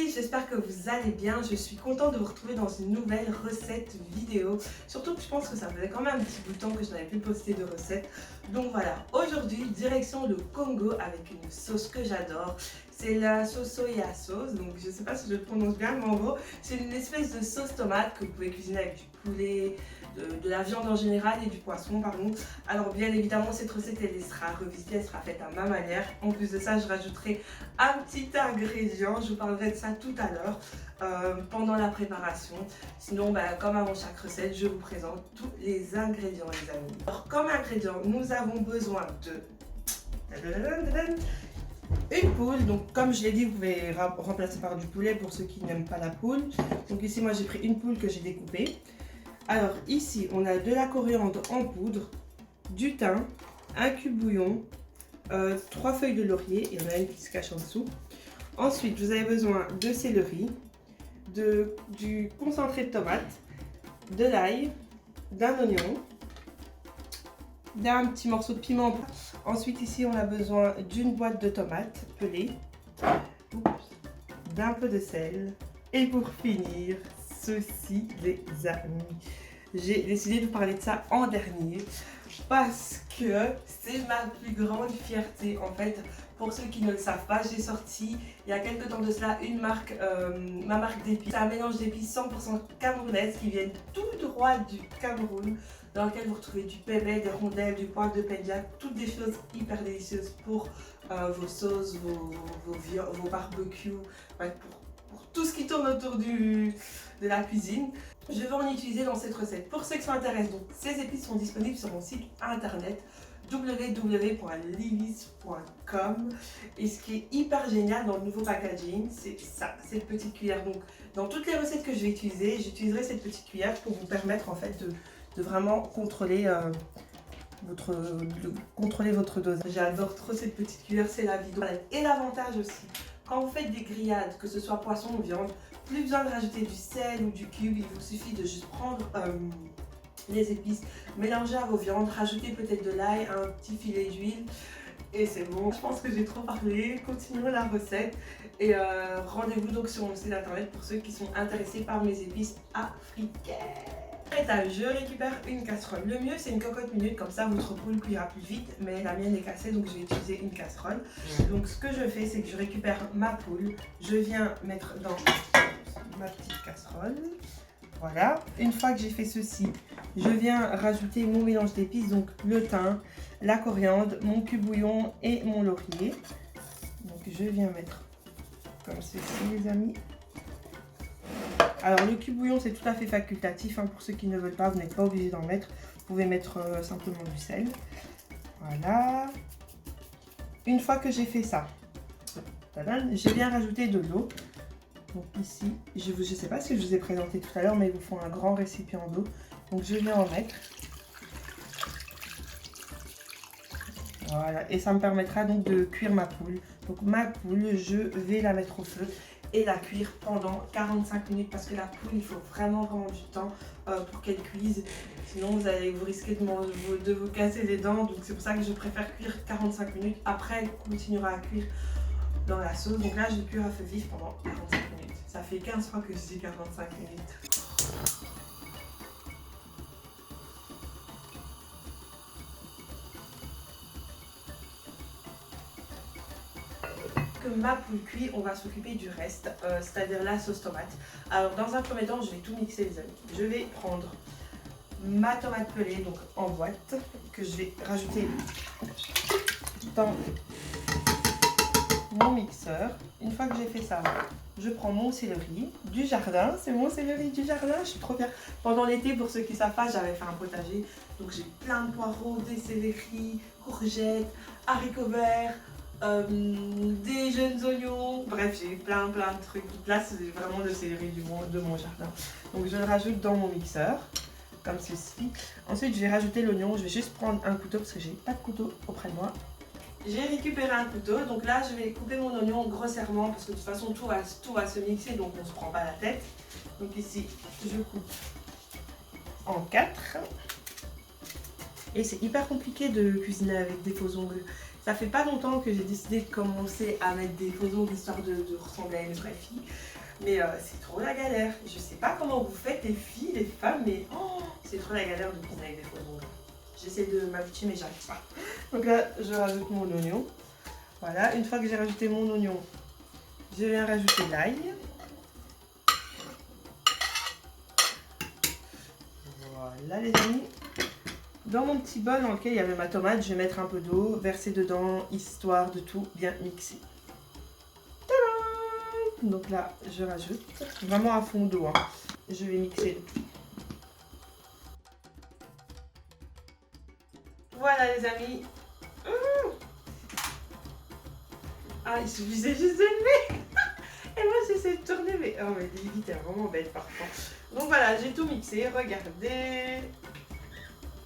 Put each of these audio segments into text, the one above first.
Salut, j'espère que vous allez bien. Je suis contente de vous retrouver dans une nouvelle recette vidéo. Surtout que je pense que ça faisait quand même un petit bout de temps que je n'avais plus posté de recette. Donc voilà, aujourd'hui, direction le Congo avec une sauce que j'adore. C'est la sauce soya sauce, donc je ne sais pas si je le prononce bien, mais en gros, c'est une espèce de sauce tomate que vous pouvez cuisiner avec du poulet, de la viande en général et du poisson, pardon. Alors bien évidemment, cette recette, elle sera revisitée, elle sera faite à ma manière. En plus de ça, je rajouterai un petit ingrédient, je vous parlerai de ça tout à l'heure pendant la préparation. Sinon, comme avant chaque recette, je vous présente tous les ingrédients, les amis. Alors comme ingrédient, nous avons besoin de une poule. Donc comme je l'ai dit, vous pouvez remplacer par du poulet pour ceux qui n'aiment pas la poule. Donc ici, moi j'ai pris une poule que j'ai découpée. Alors ici, on a de la coriandre en poudre, du thym, un cube bouillon, 3 feuilles de laurier, et il y en a une qui se cache en dessous. Ensuite, vous avez besoin de céleri, du concentré de tomate, de l'ail, d'un oignon, d'un petit morceau de piment. Ensuite, ici, on a besoin d'une boîte de tomates pelées, d'un peu de sel. Et pour finir, ceci, les amis. J'ai décidé de vous parler de ça en dernier parce que c'est ma plus grande fierté. En fait, pour ceux qui ne le savent pas, j'ai sorti il y a quelques temps de cela une marque, ma marque d'épices. C'est un mélange d'épices 100% camerounaises qui viennent tout droit du Cameroun, dans lequel vous retrouvez du pébé, des rondelles, du poivre de pendiac, toutes des choses hyper délicieuses pour vos sauces, vos barbecues, pour tout ce qui tourne autour de la cuisine. Je vais en utiliser dans cette recette. Pour ceux qui s'intéressent, donc ces épices sont disponibles sur mon site internet www.lilis.com. Et ce qui est hyper génial dans le nouveau packaging, c'est ça, cette petite cuillère. Donc dans toutes les recettes que je vais utiliser, j'utiliserai cette petite cuillère pour vous permettre en fait de vraiment contrôler votre dose. J'adore trop cette petite cuillère, c'est la vie. Et l'avantage aussi, quand vous faites des grillades, que ce soit poisson ou viande, plus besoin de rajouter du sel ou du cube, il vous suffit de juste prendre les épices, mélanger à vos viandes, rajouter peut-être de l'ail, un petit filet d'huile et c'est bon. Je pense que j'ai trop parlé, continuons la recette et rendez-vous donc sur mon site internet pour ceux qui sont intéressés par mes épices africaines. Étage, je récupère une casserole. Le mieux c'est une cocotte minute, comme ça votre poule cuira plus vite, mais la mienne est cassée donc je vais utiliser une casserole. Donc ce que je fais, c'est que je récupère ma poule, je viens mettre dans ma petite casserole. Voilà, une fois que j'ai fait ceci, je viens rajouter mon mélange d'épices, donc le thym, la coriandre, mon cube bouillon et mon laurier. Donc je viens mettre comme ceci les amis. Alors le cube bouillon c'est tout à fait facultatif, hein, pour ceux qui ne veulent pas, vous n'êtes pas obligé d'en mettre. Vous pouvez mettre simplement du sel. Voilà. Une fois que j'ai fait ça, je viens rajouter de l'eau. Donc ici, je ne sais pas si je vous ai présenté tout à l'heure, mais il vous faut un grand récipient d'eau. Donc je viens en mettre. Voilà, et ça me permettra donc de cuire ma poule. Donc ma poule, je vais la mettre au feu et la cuire pendant 45 minutes parce que la poule, il faut vraiment du temps pour qu'elle cuise. Sinon, vous risquez de vous casser les dents. Donc c'est pour ça que je préfère cuire 45 minutes. Après, elle continuera à cuire dans la sauce. Donc là, je cuire à feu vif pendant 45 minutes. Ça fait 15 fois que je dis 45 minutes. Ma poule cuit, on va s'occuper du reste, c'est-à-dire la sauce tomate. Alors dans un premier temps, je vais tout mixer les amis. Je vais prendre ma tomate pelée, donc en boîte, que je vais rajouter dans mon mixeur. Une fois que j'ai fait ça, je prends mon céleri du jardin. C'est mon céleri du jardin, je suis trop fière. Pendant l'été, pour ceux qui ne savent pas, j'avais fait un potager. Donc j'ai plein de poireaux, des céleris, courgettes, haricots verts, des jeunes oignons, bref j'ai plein de trucs. Là c'est vraiment le céleri de mon jardin. Donc je le rajoute dans mon mixeur comme ceci. Ensuite je vais rajouter l'oignon. Je vais juste prendre un couteau parce que j'ai pas de couteau auprès de moi. J'ai récupéré un couteau, donc là je vais couper mon oignon grossièrement parce que de toute façon tout va se mixer, donc on se prend pas la tête. Donc ici je coupe en 4. Et c'est hyper compliqué de cuisiner avec des faux ongles. Ça fait pas longtemps que j'ai décidé de commencer à mettre des photos histoire de ressembler à une vraie fille. Mais c'est trop la galère. Je sais pas comment vous faites les filles, les femmes, mais c'est trop la galère de cuisiner avec des photos. J'essaie de m'habituer mais j'arrive pas. Donc là, je rajoute mon oignon. Voilà, une fois que j'ai rajouté mon oignon, je viens rajouter l'ail. Voilà les amis. Dans mon petit bol dans lequel il y avait ma tomate, je vais mettre un peu d'eau, verser dedans, histoire de tout bien mixer. Tadam! Donc là, je rajoute vraiment à fond d'eau. Hein. Je vais mixer le tout. Voilà les amis. Ah, il suffisait juste de le mettre. Et moi j'essaie de tourner, mais oh mais Lily t'es vraiment bête parfois. Donc voilà, j'ai tout mixé, regardez.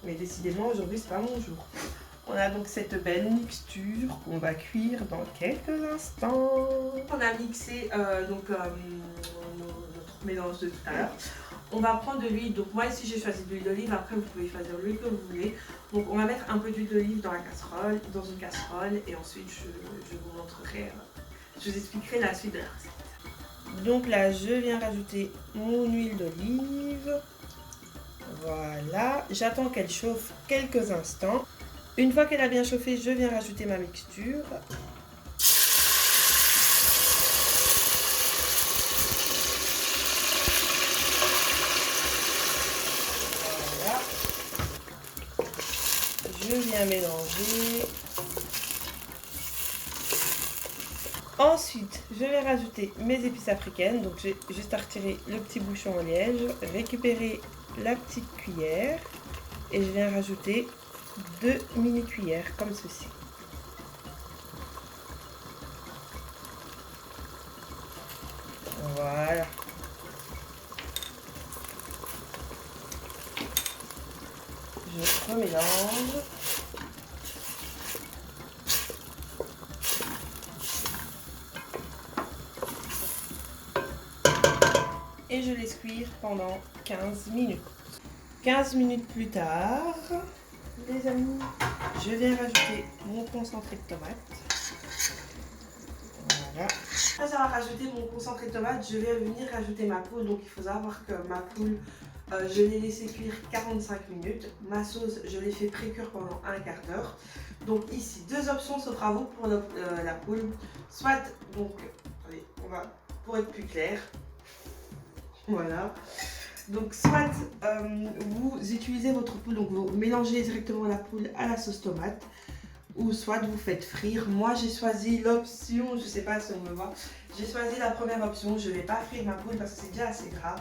Mais décidément aujourd'hui c'est pas mon jour. On a donc cette belle mixture qu'on va cuire dans quelques instants. On a mixé notre mélange de tout à l'heure. On va prendre de l'huile, donc moi ici j'ai choisi de l'huile d'olive, après vous pouvez choisir l'huile que vous voulez. Donc on va mettre un peu d'huile d'olive dans une casserole et ensuite je vous montrerai, je vous expliquerai la suite de la recette. Donc là je viens rajouter mon huile d'olive. Voilà, j'attends qu'elle chauffe quelques instants. Une fois qu'elle a bien chauffé, je viens rajouter ma mixture. Voilà. Je viens mélanger. Ensuite, je vais rajouter mes épices africaines. Donc j'ai juste à retirer le petit bouchon au liège, récupérer la petite cuillère et je viens rajouter 2 mini cuillères comme ceci. Voilà. Je remélange. Et je laisse cuire pendant 15 minutes. 15 minutes plus tard, les amis, je viens rajouter mon concentré de tomate. Voilà. Après avoir rajouté mon concentré de tomate, je vais venir rajouter ma poule. Donc il faut savoir que ma poule, je l'ai laissé cuire 45 minutes. Ma sauce, je l'ai fait pré-cuire pendant un quart d'heure. Donc ici, deux options s'offrent à vous pour la poule. Soit, donc, allez, pour être plus clair, voilà. Donc soit vous utilisez votre poule, donc vous mélangez directement la poule à la sauce tomate, ou soit vous faites frire. Moi j'ai choisi l'option, je sais pas si on me voit, j'ai choisi la première option. Je vais pas frire ma poule parce que c'est déjà assez gras,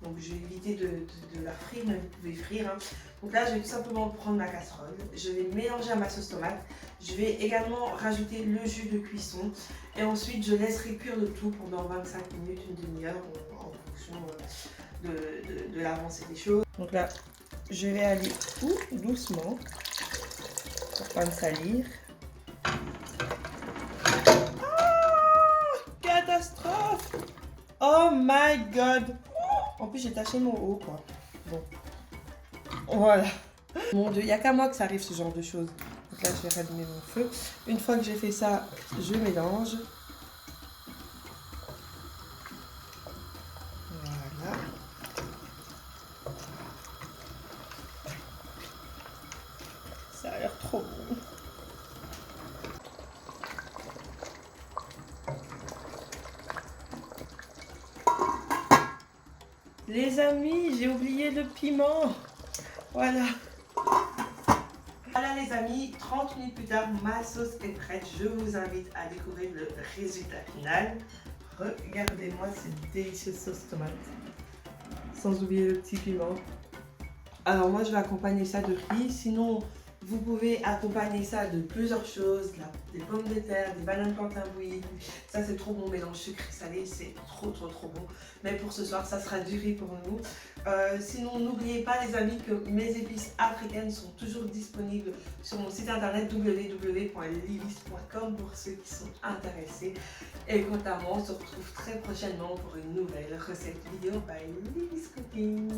donc je vais éviter de la frire, mais vous pouvez frire. Hein. Donc là je vais tout simplement prendre ma casserole, je vais mélanger à ma sauce tomate, je vais également rajouter le jus de cuisson et ensuite je laisserai cuire le tout pendant 25 minutes, une demi-heure en fonction de l'avancée des choses. Donc là, je vais aller tout doucement pour pas me salir. Oh, catastrophe! Oh my god! En plus, j'ai taché mon haut, quoi. Bon. Voilà. Mon Dieu, il n'y a qu'à moi que ça arrive ce genre de choses. Donc là, je vais rallumer mon feu. Une fois que j'ai fait ça, je mélange. Voilà. Ça a l'air trop bon. Les amis, j'ai oublié le piment. Voilà. Voilà les amis, 30 minutes plus tard, ma sauce est prête. Je vous invite à découvrir le résultat final. Regardez-moi cette délicieuse sauce tomate. Sans oublier le petit piment. Alors moi je vais accompagner ça de riz, sinon vous pouvez accompagner ça de plusieurs choses, des pommes de terre, des bananes plantains bouillies. Ça c'est trop bon, mélange sucré-salé, c'est trop bon. Mais pour ce soir ça sera du riz pour nous. Sinon n'oubliez pas les amis que mes épices africaines sont toujours disponibles sur mon site internet www.lilis.com pour ceux qui sont intéressés. Et quant à moi, on se retrouve très prochainement pour une nouvelle recette vidéo by Lilis Cooking.